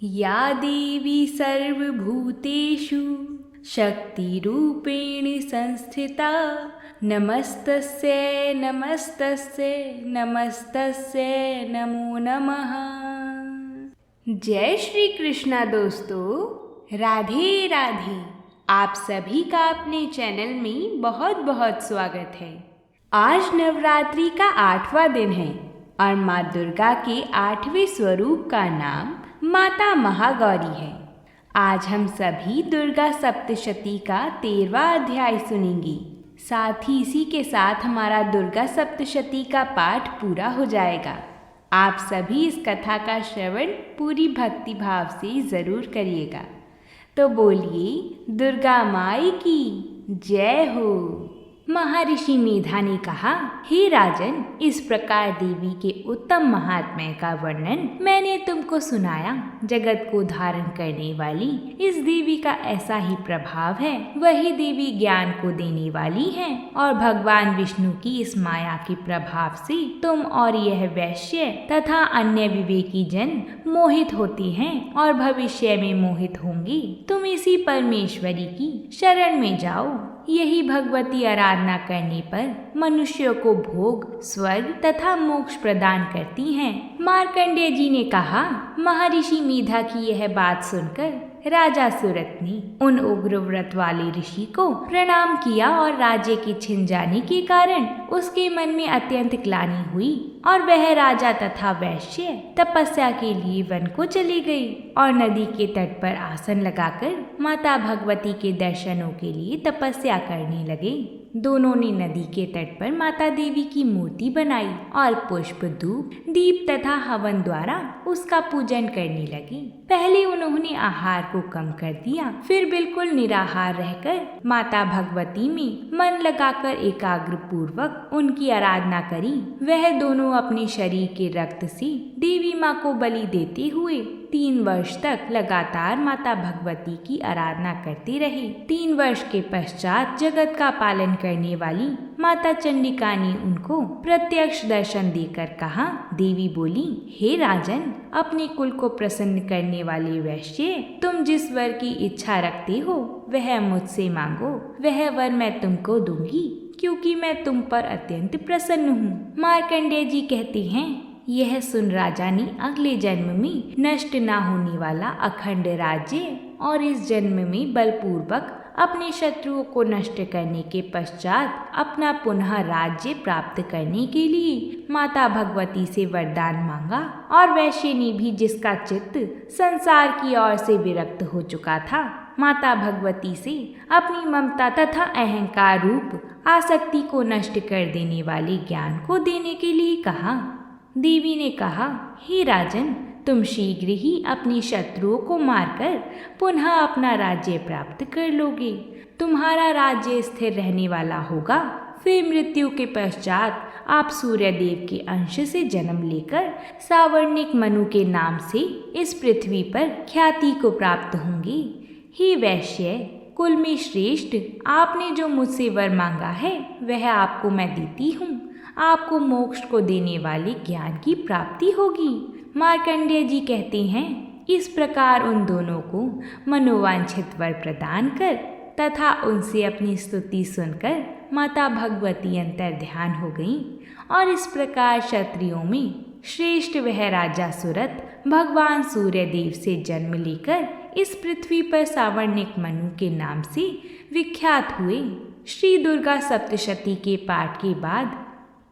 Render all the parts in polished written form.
या देवी सर्वभूतेषु शक्तिरूपेण संस्थिता नमस्तस्यै नमस्तस्यै नमस्तस्यै नमो नमः। जय श्री कृष्णा दोस्तों, राधे राधे। आप सभी का अपने चैनल में बहुत बहुत स्वागत है। आज नवरात्रि का 8वां दिन है और माँ दुर्गा के 8वें स्वरूप का नाम माता महागौरी है। आज हम सभी दुर्गा सप्तशती का 13वां अध्याय सुनेंगे। साथ ही इसी के साथ हमारा दुर्गा सप्तशती का पाठ पूरा हो जाएगा। आप सभी इस कथा का श्रवण पूरी भक्ति भाव से ज़रूर करिएगा। तो बोलिए दुर्गा माई की जय हो। महर्षि मेधा ने कहा, हे राजन, इस प्रकार देवी के उत्तम महात्म्य का वर्णन मैंने तुमको सुनाया। जगत को धारण करने वाली इस देवी का ऐसा ही प्रभाव है। वही देवी ज्ञान को देने वाली है और भगवान विष्णु की इस माया के प्रभाव से तुम और यह वैश्य तथा अन्य विवेकी जन मोहित होते हैं और भविष्य में मोहित होंगे। तुम इसी परमेश्वरी की शरण में जाओ। यही भगवती आराधना करने पर मनुष्यों को भोग, स्वर्ग तथा मोक्ष प्रदान करती हैं। मार्कंडेय जी ने कहा, महर्षि मेधा की यह बात सुनकर राजा सूरत ने उन उग्र व्रत वाले ऋषि को प्रणाम किया और राज्य के छिन जाने के कारण उसके मन में अत्यंत ग्लानि हुई और वह राजा तथा वैश्य तपस्या के लिए वन को चली गई और नदी के तट पर आसन लगाकर माता भगवती के दर्शनों के लिए तपस्या करने लगे। दोनों ने नदी के तट पर माता देवी की मूर्ति बनाई और पुष्प, धूप, दीप तथा हवन द्वारा उसका पूजन करने लगे। पहले उन्होंने आहार को कम कर दिया, फिर बिल्कुल निराहार रहकर माता भगवती में मन लगाकर एकाग्र पूर्वक उनकी आराधना करी। वह दोनों अपने शरीर के रक्त से देवी माँ को बलि देते हुए 3 वर्ष तक लगातार माता भगवती की आराधना करते रहे। 3 वर्ष के पश्चात जगत का पालन करने वाली माता चंडिका ने उनको प्रत्यक्ष दर्शन देकर कहा। देवी बोली, हे राजन, अपने कुल को प्रसन्न करने वाले वैश्य, तुम जिस वर की इच्छा रखते हो वह मुझसे मांगो। वह वर मैं तुमको दूंगी क्योंकि मैं तुम पर अत्यंत प्रसन्न हूँ। मार्कंडेय जी कहते हैं, यह सुन राजा ने अगले जन्म में नष्ट न होने वाला अखंड राज्य और इस जन्म में बलपूर्वक अपने शत्रुओं को नष्ट करने के पश्चात अपना पुनः राज्य प्राप्त करने के लिए माता भगवती से वरदान मांगा। और वैश्य ने भी, जिसका चित्त संसार की ओर से विरक्त हो चुका था, माता भगवती से अपनी ममता तथा अहंकार रूप आसक्ति को नष्ट कर देने वाले ज्ञान को देने के लिए कहा। देवी ने कहा, हे राजन, तुम शीघ्र ही अपने शत्रुओं को मारकर पुनः अपना राज्य प्राप्त कर लोगे। तुम्हारा राज्य स्थिर रहने वाला होगा। फिर मृत्यु के पश्चात आप सूर्यदेव के अंश से जन्म लेकर सावर्णिक मनु के नाम से इस पृथ्वी पर ख्याति को प्राप्त होंगे। हे वैश्य, कुल में श्रेष्ठ, आपने जो मुझसे वर मांगा है वह आपको मैं देती हूँ। आपको मोक्ष को देने वाले ज्ञान की प्राप्ति होगी। मार्कंडेय जी कहते हैं, इस प्रकार उन दोनों को मनोवांछित वर प्रदान कर तथा उनसे अपनी स्तुति सुनकर माता भगवती अंतर ध्यान हो गईं और इस प्रकार क्षत्रियों में श्रेष्ठ वह राजा सूरत भगवान सूर्यदेव से जन्म लेकर इस पृथ्वी पर सावर्णिक मनु के नाम से विख्यात हुए। श्री दुर्गा सप्तशती के पाठ के बाद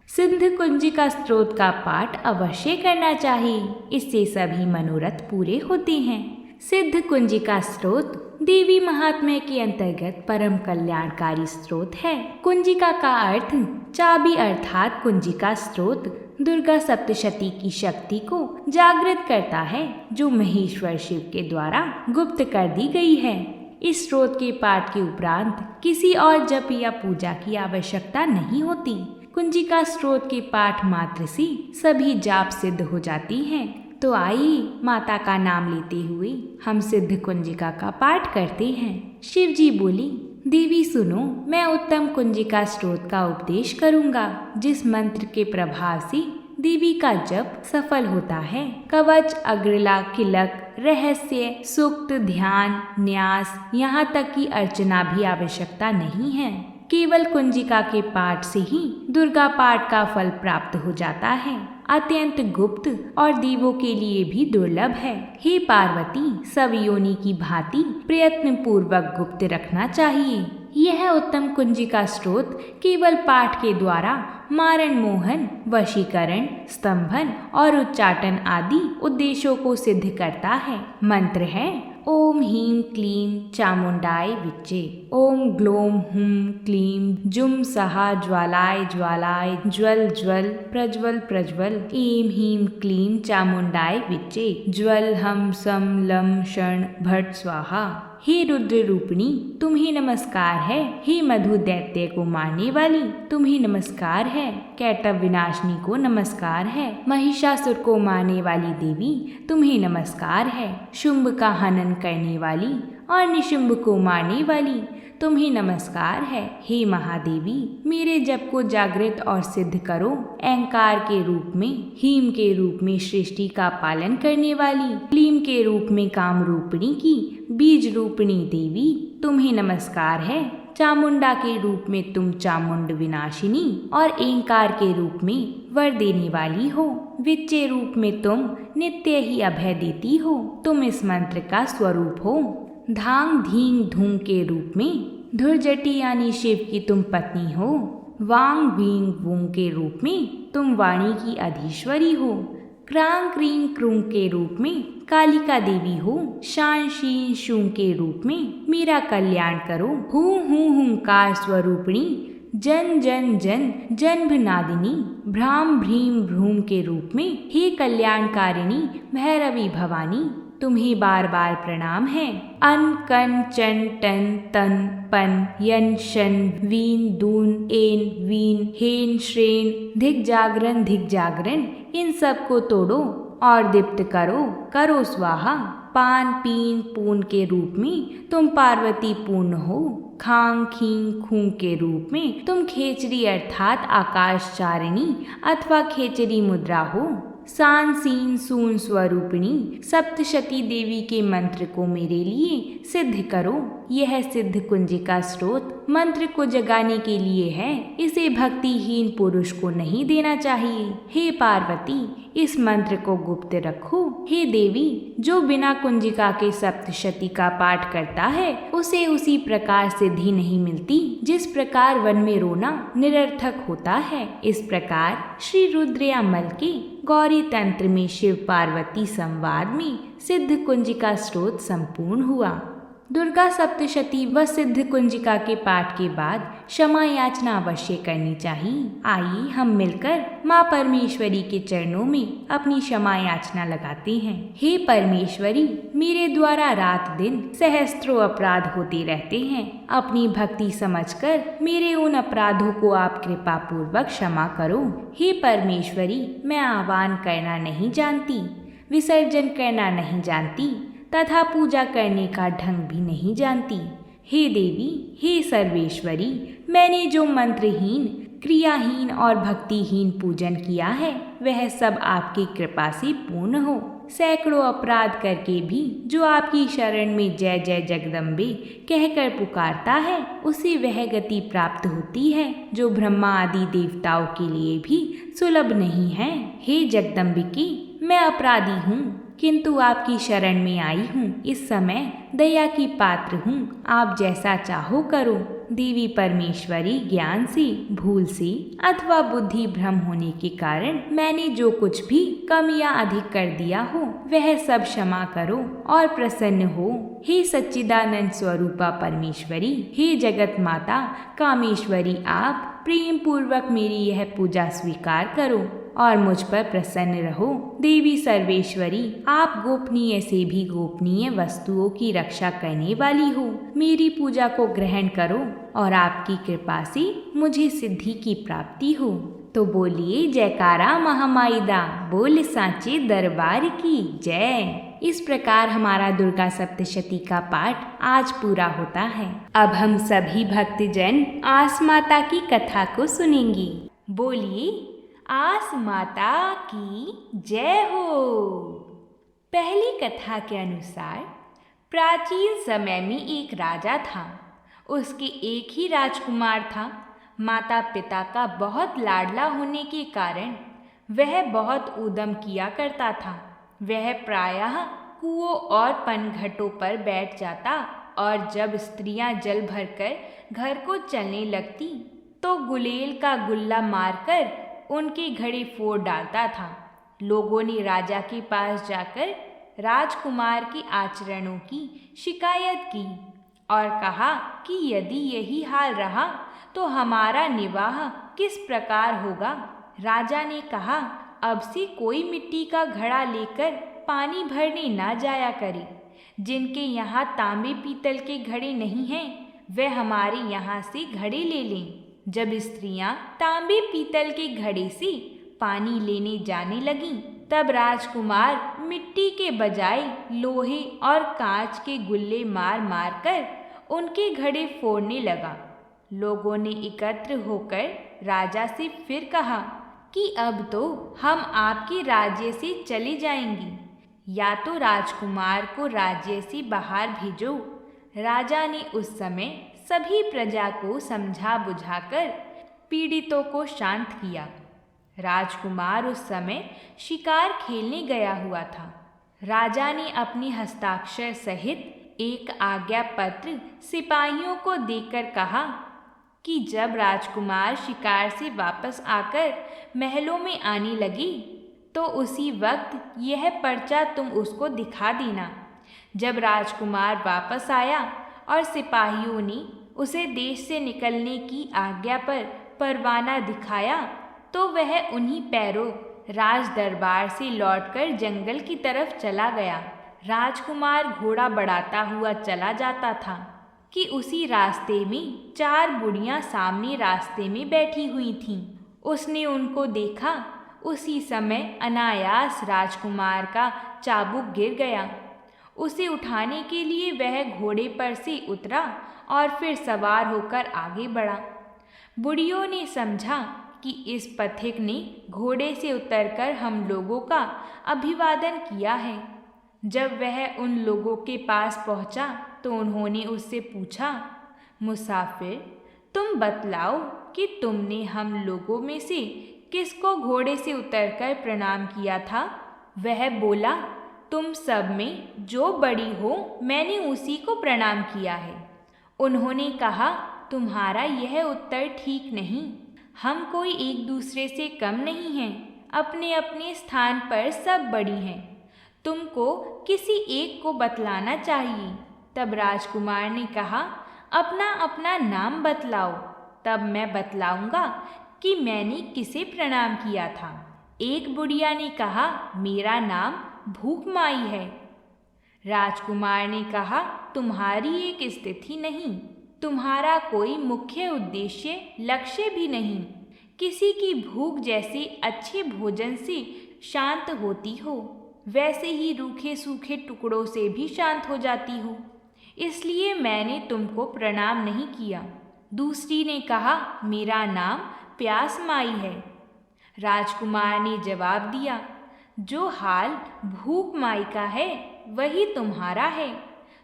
सिंध कुंजिका स्त्रोत का पाठ अवश्य करना चाहिए। इससे सभी मनोरथ पूरे होते हैं। सिद्ध कुंजिका स्त्रोत देवी महात्म्य के अंतर्गत परम कल्याणकारी स्त्रोत है। कुंजिका का अर्थ चाबी अर्थात कुंजिका स्त्रोत दुर्गा सप्तशती की शक्ति को जागृत करता है, जो महेश्वर शिव के द्वारा गुप्त कर दी गई है। इस स्त्रोत के पाठ के उपरांत किसी और जप या पूजा की आवश्यकता नहीं होती। कुंजिका स्त्रोत के पाठ मात्र से सभी जाप सिद्ध हो जाती हैं। तो आइए माता का नाम लेते हुए हम सिद्ध कुंजिका का पाठ करते हैं। शिव जी बोली, देवी सुनो, मैं उत्तम कुंजिका स्त्रोत का उपदेश करूंगा, जिस मंत्र के प्रभाव से देवी का जप सफल होता है। कवच, अग्रला, किलक, रहस्य, सूक्त, ध्यान, न्यास, यहाँ तक कि अर्चना भी आवश्यकता नहीं है। केवल कुंजिका के पाठ से ही दुर्गा पाठ का फल प्राप्त हो जाता है। अत्यंत गुप्त और देवों के लिए भी दुर्लभ है। हे पार्वती, सब योनि की भांति प्रयत्न पूर्वक गुप्त रखना चाहिए। यह उत्तम कुंजिका स्रोत केवल पाठ के द्वारा मारण, मोहन, वशीकरण, स्तंभन और उच्चाटन आदि उद्देश्यों को सिद्ध करता है। मंत्र है ओम ह्रीं क्लीं चामुंडाय विच्चे, ओम ग्लौं हुं क्लीं जुम सहा ज्वालाय ज्वालाय ज्वल ज्वल प्रज्वल प्रज्वल, ऐं ह्रीं क्लीं चामुंडाय विच्चे, ज्वल हम सम लं शण भट स्वाहा। हे रुद्र रूपिणी, तुम्हें नमस्कार है। हे मधु दैत्य को मारने वाली, तुम्हें नमस्कार है। कैटव विनाशनी को नमस्कार है। महिषासुर को मारने वाली देवी, तुम्हें नमस्कार है। शुंभ का हनन करने वाली और निशुंभ को मारने वाली, तुम्हें नमस्कार है। हे महादेवी, मेरे जप को जागृत और सिद्ध करो। अहंकार के रूप में, हीम के रूप में सृष्टि का पालन करने वाली, क्लीम के रूप में काम रूपिणी की बीज रूपिणी देवी, तुम्हें नमस्कार है। चामुंडा के रूप में तुम चामुंड विनाशिनी और एंकार के रूप में वर देने वाली हो। विच्चे रूप में तुम नित्य ही अभय देती हो। तुम इस मंत्र का स्वरूप हो। धांग धींग धूम के रूप में धुर्जटी यानी शिव की तुम पत्नी हो। वांग वींग वूंग के रूप में तुम वाणी की अधीश्वरी हो। क्रांग क्रीं क्रूं के रूप में कालिका देवी हो। शान शीन शूं के रूप में मेरा कल्याण करो। हूं हूं हुंकार स्वरूपिणी, जन जन जन जन्भ नादिनी, भ्राम भ्रीम भ्रूम के रूप में हे कल्याणकारिणी भैरवी भवानी, तुम्हें बार बार प्रणाम है। अन कन चन टन तन पन यन शन वीन दून एन वीन हेन श्रेण धिक जागरण इन सब को तोड़ो और दीप्त करो। करो स्वाहा। पान पीन पून के रूप में तुम पार्वती पूर्ण हो। खांग खींग खूं के रूप में तुम खेचरी अर्थात आकाशचारिणी अथवा खेचरी मुद्रा हो। सान सीन सून स्वरूपिणी सप्तशती देवी के मंत्र को मेरे लिए सिद्ध करो। यह सिद्ध कुंजिका स्रोत मंत्र को जगाने के लिए है। इसे भक्तिहीन पुरुष को नहीं देना चाहिए। हे पार्वती, इस मंत्र को गुप्त रखो। हे देवी, जो बिना कुंजिका के सप्तशती का पाठ करता है उसे उसी प्रकार सिद्धि नहीं मिलती जिस प्रकार वन में रोना निरर्थक होता है। इस प्रकार श्री रुद्रयामल के गौरी तंत्र में शिव पार्वती संवाद में सिद्ध कुंजिका स्रोत संपूर्ण हुआ। दुर्गा सप्तशती व सिद्ध कुंजिका के पाठ के बाद क्षमा याचना अवश्य करनी चाहिए। आइए हम मिलकर माँ परमेश्वरी के चरणों में अपनी क्षमा याचना लगाते हैं। हे परमेश्वरी, मेरे द्वारा रात दिन सहस्त्रों अपराध होते रहते हैं। अपनी भक्ति समझकर मेरे उन अपराधों को आप कृपा पूर्वक क्षमा करो। हे परमेश्वरी, मैं आह्वान करना नहीं जानती, विसर्जन करना नहीं जानती तथा पूजा करने का ढंग भी नहीं जानती। हे देवी, हे सर्वेश्वरी, मैंने जो मंत्रहीन, क्रियाहीन और भक्तिहीन पूजन किया है वह सब आपकी कृपा से पूर्ण हो। सैकड़ों अपराध करके भी जो आपकी शरण में जय जय जगदम्बे कहकर पुकारता है उसे वह गति प्राप्त होती है जो ब्रह्मा आदि देवताओं के लिए भी सुलभ नहीं है। हे जगदम्बिके, मैं अपराधी हूँ किंतु आपकी शरण में आई हूँ। इस समय दया की पात्र हूँ। आप जैसा चाहो करो। देवी परमेश्वरी, ज्ञान से, भूल से अथवा बुद्धि भ्रम होने के कारण मैंने जो कुछ भी कम या अधिक कर दिया हो वह सब क्षमा करो और प्रसन्न हो। हे सच्चिदानंद स्वरूपा परमेश्वरी, हे जगत माता कामेश्वरी, आप प्रेम पूर्वक मेरी यह पूजा स्वीकार करो और मुझ पर प्रसन्न रहो। देवी सर्वेश्वरी, आप गोपनीय से भी गोपनीय वस्तुओं की रक्षा करने वाली हो। मेरी पूजा को ग्रहण करो और आपकी कृपा से मुझे सिद्धि की प्राप्ति हो। तो बोलिए जयकारा महामाईदा, बोल सांचे दरबार की जय। इस प्रकार हमारा दुर्गा सप्तशती का पाठ आज पूरा होता है। अब हम सभी भक्तजन आस माता की कथा को सुनेंगे। बोलिए आस माता की जय हो। पहली कथा के अनुसार प्राचीन समय में एक राजा था। उसके एक ही राजकुमार था। माता पिता का बहुत लाडला होने के कारण वह बहुत ऊधम किया करता था। वह प्रायः कुओं और पनघटों पर बैठ जाता और जब स्त्रियां जल भरकर घर को चलने लगती तो गुलेल का गुल्ला मारकर उनके घड़े फोड़ डालता था। लोगों ने राजा के पास जाकर राजकुमार के आचरणों की शिकायत की और कहा कि यदि यही हाल रहा तो हमारा निर्वाह किस प्रकार होगा। राजा ने कहा, अब से कोई मिट्टी का घड़ा लेकर पानी भरने ना जाया करे। जिनके यहाँ तांबे पीतल के घड़े नहीं हैं वे हमारे यहाँ से घड़े ले लें। जब स्त्रियां तांबे पीतल के घड़े से पानी लेने जाने लगीं, तब राजकुमार मिट्टी के बजाय लोहे और कांच के गुल्ले मार मार कर उनके घड़े फोड़ने लगा। लोगों ने एकत्र होकर राजा से फिर कहा कि अब तो हम आपके राज्य से चले जाएंगे, या तो राजकुमार को राज्य से बाहर भेजो। राजा ने उस समय सभी प्रजा को समझा बुझाकर पीड़ितों को शांत किया। राजकुमार उस समय शिकार खेलने गया हुआ था। राजा ने अपने हस्ताक्षर सहित एक आज्ञा पत्र सिपाहियों को देकर कहा कि जब राजकुमार शिकार से वापस आकर महलों में आने लगे तो उसी वक्त यह पर्चा तुम उसको दिखा देना। जब राजकुमार वापस आया और सिपाहियों ने उसे देश से निकलने की आज्ञा पर परवाना दिखाया तो वह उन्हीं पैरों राज दरबार से लौटकर जंगल की तरफ चला गया। राजकुमार घोड़ा बढ़ाता हुआ चला जाता था कि उसी रास्ते में 4 बुढ़ियां सामने रास्ते में बैठी हुई थीं। उसने उनको देखा। उसी समय अनायास राजकुमार का चाबुक गिर गया। उसे उठाने के लिए वह घोड़े पर से उतरा और फिर सवार होकर आगे बढ़ा। बुढ़ियों ने समझा कि इस पथिक ने घोड़े से उतरकर हम लोगों का अभिवादन किया है। जब वह उन लोगों के पास पहुंचा तो उन्होंने उससे पूछा, मुसाफिर, तुम बतलाओ कि तुमने हम लोगों में से किसको घोड़े से उतरकर प्रणाम किया था। वह बोला, तुम सब में जो बड़ी हो मैंने उसी को प्रणाम किया है। उन्होंने कहा, तुम्हारा यह उत्तर ठीक नहीं। हम कोई एक दूसरे से कम नहीं हैं। अपने अपने स्थान पर सब बड़ी हैं। तुमको किसी एक को बतलाना चाहिए। तब राजकुमार ने कहा, अपना अपना नाम बतलाओ, तब मैं बतलाऊंगा कि मैंने किसे प्रणाम किया था। एक बुढ़िया ने कहा, मेरा नाम भूखमाई है। राजकुमार ने कहा, तुम्हारी एक स्थिति नहीं, तुम्हारा कोई मुख्य उद्देश्य लक्ष्य भी नहीं। किसी की भूख जैसे अच्छे भोजन से शांत होती हो, वैसे ही रूखे सूखे टुकड़ों से भी शांत हो जाती हो, इसलिए मैंने तुमको प्रणाम नहीं किया। दूसरी ने कहा, मेरा नाम प्यास माई है। राजकुमार ने जवाब दिया, जो हाल भूख माई का है वही तुम्हारा है।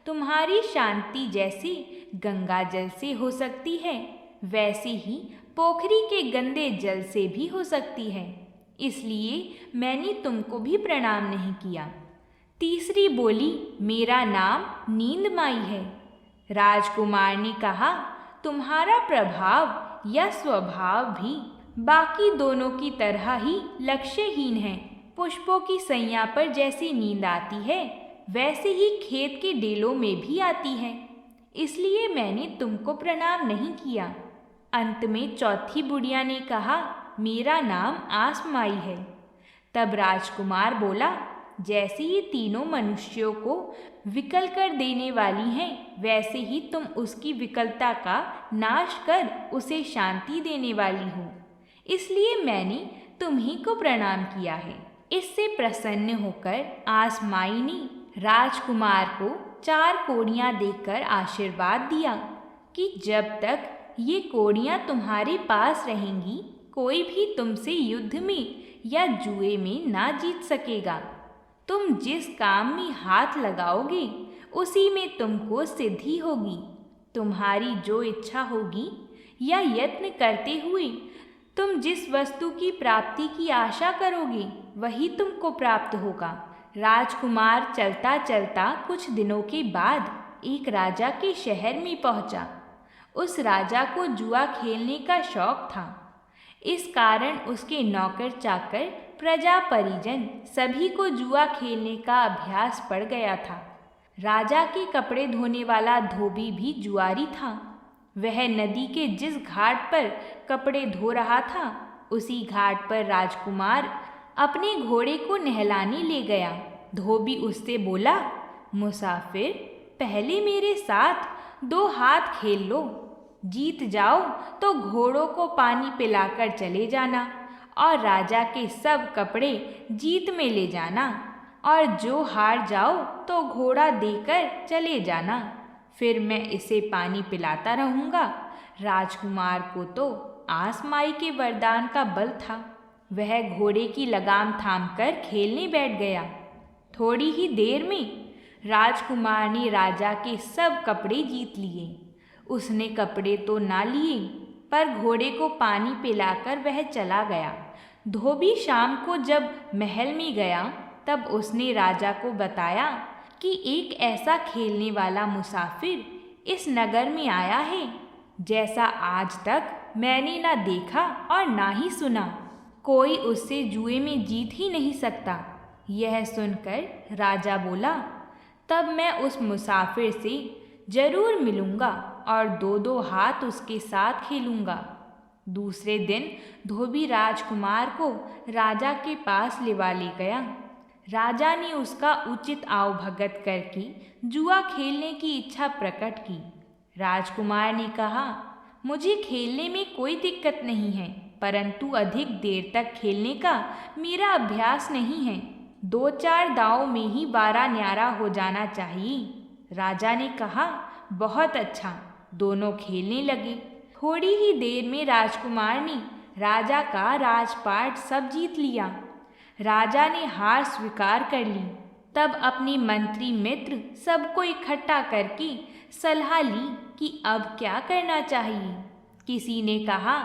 तुम्हारी शांति जैसी गंगा जल से हो सकती है, वैसे ही पोखरी के गंदे जल से भी हो सकती है, इसलिए मैंने तुमको भी प्रणाम नहीं किया। तीसरी बोली, मेरा नाम नींद माई है। राजकुमार ने कहा, तुम्हारा प्रभाव या स्वभाव भी बाकी दोनों की तरह ही लक्ष्यहीन है। पुष्पों की सैया पर जैसी नींद आती है वैसे ही खेत के डेलों में भी आती है, इसलिए मैंने तुमको प्रणाम नहीं किया। अंत में चौथी बुढ़िया ने कहा, मेरा नाम आसमाई है। तब राजकुमार बोला, जैसे ये तीनों मनुष्यों को विकल कर देने वाली हैं, वैसे ही तुम उसकी विकलता का नाश कर उसे शांति देने वाली हो, इसलिए मैंने तुम्ही को प्रणाम किया है। इससे प्रसन्न होकर आसमाई ने राजकुमार को 4 कोड़ियाँ देकर आशीर्वाद दिया कि जब तक ये कोड़ियाँ तुम्हारे पास रहेंगी कोई भी तुमसे युद्ध में या जुए में ना जीत सकेगा। तुम जिस काम में हाथ लगाओगे उसी में तुमको सिद्धि होगी। तुम्हारी जो इच्छा होगी या यत्न करते हुए तुम जिस वस्तु की प्राप्ति की आशा करोगे वही तुमको प्राप्त होगा। राजकुमार चलता चलता कुछ दिनों के बाद एक राजा के शहर में पहुंचा। उस राजा को जुआ खेलने का शौक था। इस कारण उसके नौकर चाकर, प्रजा परिजन सभी को जुआ खेलने का अभ्यास पड़ गया था। राजा के कपड़े धोने वाला धोबी भी जुआरी था। वह नदी के जिस घाट पर कपड़े धो रहा था उसी घाट पर राजकुमार अपने घोड़े को नहलाने ले गया। धोबी उससे बोला, मुसाफिर, पहले मेरे साथ 2 हाथ खेल लो। जीत जाओ तो घोड़ों को पानी पिलाकर चले जाना और राजा के सब कपड़े जीत में ले जाना, और जो हार जाओ तो घोड़ा देकर चले जाना। फिर मैं इसे पानी पिलाता रहूँगा। राजकुमार को तो आसमाई के वरदान का बल था। वह घोड़े की लगाम थामकर खेलने बैठ गया। थोड़ी ही देर में राजकुमार ने राजा के सब कपड़े जीत लिए। उसने कपड़े तो ना लिए पर घोड़े को पानी पिलाकर वह चला गया। धोबी शाम को जब महल में गया तब उसने राजा को बताया कि एक ऐसा खेलने वाला मुसाफिर इस नगर में आया है जैसा आज तक मैंने ना देखा और ना ही सुना। कोई उससे जुए में जीत ही नहीं सकता। यह सुनकर राजा बोला, तब मैं उस मुसाफिर से जरूर मिलूंगा और 2-2 हाथ उसके साथ खेलूंगा। दूसरे दिन धोबी राजकुमार को राजा के पास लिवा ले गया। राजा ने उसका उचित आवभगत करके जुआ खेलने की इच्छा प्रकट की। राजकुमार ने कहा, मुझे खेलने में कोई दिक्कत नहीं है, परंतु अधिक देर तक खेलने का मेरा अभ्यास नहीं है। 2-4 दांव में ही वारा न्यारा हो जाना चाहिए। राजा ने कहा, बहुत अच्छा। दोनों खेलने लगे। थोड़ी ही देर में राजकुमार ने राजा का राजपाट सब जीत लिया। राजा ने हार स्वीकार कर ली। तब अपने मंत्री मित्र सबको इकट्ठा करके सलाह ली कि अब क्या करना चाहिए। किसी ने कहा,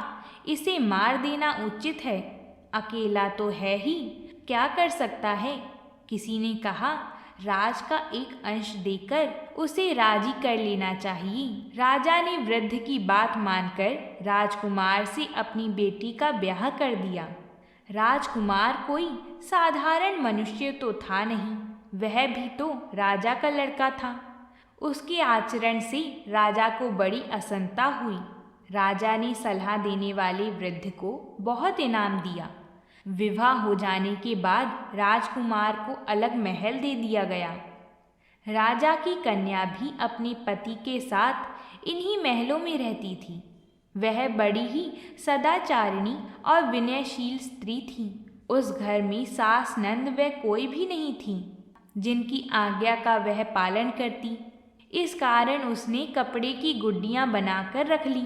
इसे मार देना उचित है, अकेला तो है ही, क्या कर सकता है। किसी ने कहा, राज का एक अंश देकर उसे राजी कर लेना चाहिए। राजा ने वृद्ध की बात मानकर राजकुमार से अपनी बेटी का ब्याह कर दिया। राजकुमार कोई साधारण मनुष्य तो था नहीं, वह भी तो राजा का लड़का था। उसके आचरण से राजा को बड़ी असंता हुई। राजा ने सलाह देने वाले वृद्ध को बहुत इनाम दिया। विवाह हो जाने के बाद राजकुमार को अलग महल दे दिया गया। राजा की कन्या भी अपने पति के साथ इन्हीं महलों में रहती थी। वह बड़ी ही सदाचारिणी और विनयशील स्त्री थी। उस घर में सास नंद व कोई भी नहीं थी जिनकी आज्ञा का वह पालन करती। इस कारण उसने कपड़े की गुड्डियां बनाकर रख ली।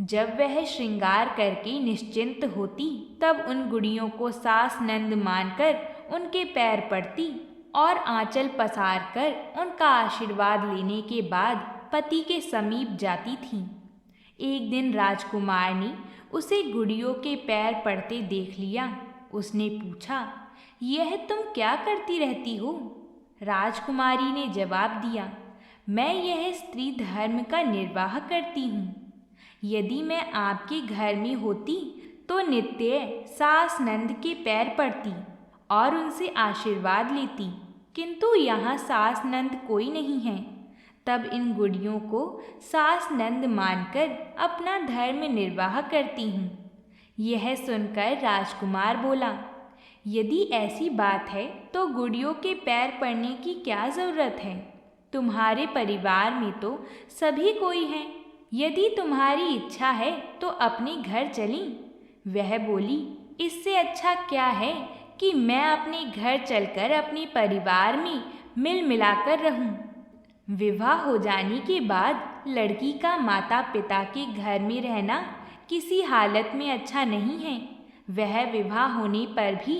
जब वह श्रृंगार करके निश्चिंत होती तब उन गुड़ियों को सास नंद मानकर उनके पैर पड़ती और आंचल पसार कर उनका आशीर्वाद लेने के बाद पति के समीप जाती थी। एक दिन राजकुमार ने उसे गुड़ियों के पैर पड़ते देख लिया। उसने पूछा, यह तुम क्या करती रहती हो? राजकुमारी ने जवाब दिया, मैं यह स्त्री धर्म का निर्वाह करती हूँ। यदि मैं आपके घर में होती तो नित्य सास नंद के पैर पड़ती और उनसे आशीर्वाद लेती, किंतु यहाँ सास नंद कोई नहीं है। तब इन गुड़ियों को सास नंद मानकर अपना धर्म निर्वाह करती हूँ। यह सुनकर राजकुमार बोला, यदि ऐसी बात है तो गुड़ियों के पैर पड़ने की क्या ज़रूरत है? तुम्हारे परिवार में तो सभी कोई हैं। यदि तुम्हारी इच्छा है तो अपने घर चली। वह बोली, इससे अच्छा क्या है कि मैं अपने घर चलकर अपने परिवार में मिल मिलाकर रहूं। विवाह हो जाने के बाद लड़की का माता पिता के घर में रहना किसी हालत में अच्छा नहीं है। वह विवाह होने पर भी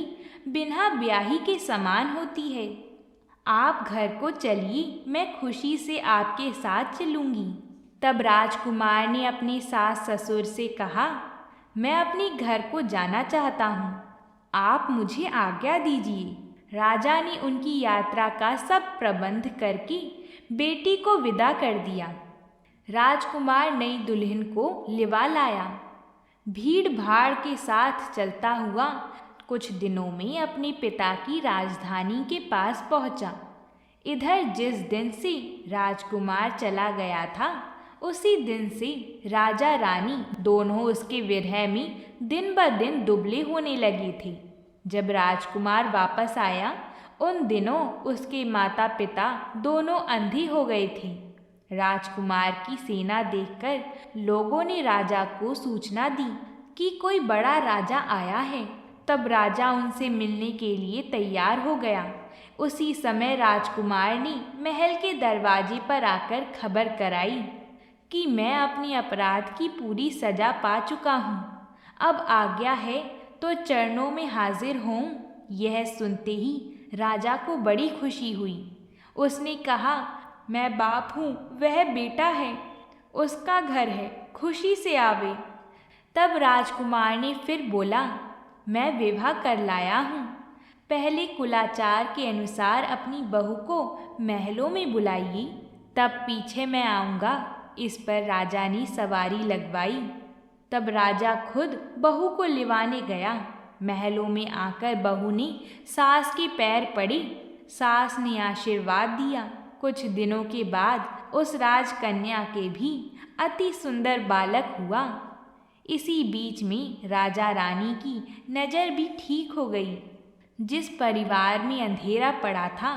बिना ब्याही के समान होती है। आप घर को चलिए, मैं खुशी से आपके साथ चलूँगी। तब राजकुमार ने अपने सास ससुर से कहा, मैं अपने घर को जाना चाहता हूँ, आप मुझे आज्ञा दीजिए। राजा ने उनकी यात्रा का सब प्रबंध करके बेटी को विदा कर दिया। राजकुमार नई दुल्हन को लिवा लाया। भीड़ भाड़ के साथ चलता हुआ कुछ दिनों में अपने पिता की राजधानी के पास पहुंचा। इधर जिस दिन से राजकुमार चला गया था, उसी दिन से राजा रानी दोनों उसके विरह में दिन ब दिन दुबले होने लगे थे। जब राजकुमार वापस आया, उन दिनों उसके माता पिता दोनों अंधे हो गए थे। राजकुमार की सेना देखकर लोगों ने राजा को सूचना दी कि कोई बड़ा राजा आया है। तब राजा उनसे मिलने के लिए तैयार हो गया। उसी समय राजकुमार ने महल के दरवाजे पर आकर खबर कराई कि मैं अपने अपराध की पूरी सजा पा चुका हूँ। अब आज्ञा है तो चरणों में हाजिर हों। यह सुनते ही राजा को बड़ी खुशी हुई। उसने कहा, मैं बाप हूँ, वह बेटा है, उसका घर है, खुशी से आवे। तब राजकुमार ने फिर बोला, मैं विवाह कर लाया हूँ। पहले कुलाचार के अनुसार अपनी बहू को महलों में बुलाइए, तब पीछे मैं आऊँगा। इस पर राजा ने सवारी लगवाई। तब राजा खुद बहू को लिवाने गया। महलों में आकर बहू ने सास के पैर पड़ी। सास ने आशीर्वाद दिया। कुछ दिनों के बाद उस राजकन्या के भी अति सुंदर बालक हुआ। इसी बीच में राजा रानी की नज़र भी ठीक हो गई। जिस परिवार में अंधेरा पड़ा था,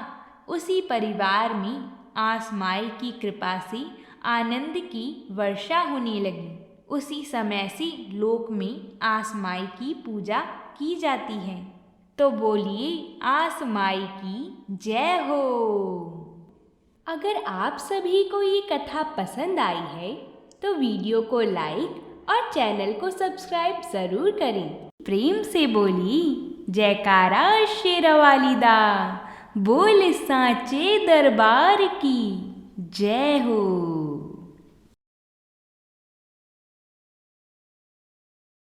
उसी परिवार में आसमाई की कृपा से आनंद की वर्षा होने लगी। उसी समय से लोक में आसमाई की पूजा की जाती है। तो बोलिए आसमाई की जय हो। अगर आप सभी को ये कथा पसंद आई है तो वीडियो को लाइक और चैनल को सब्सक्राइब ज़रूर करें। प्रेम से बोली जयकारा शेरावाली दा, बोल सांचे दरबार की जय हो।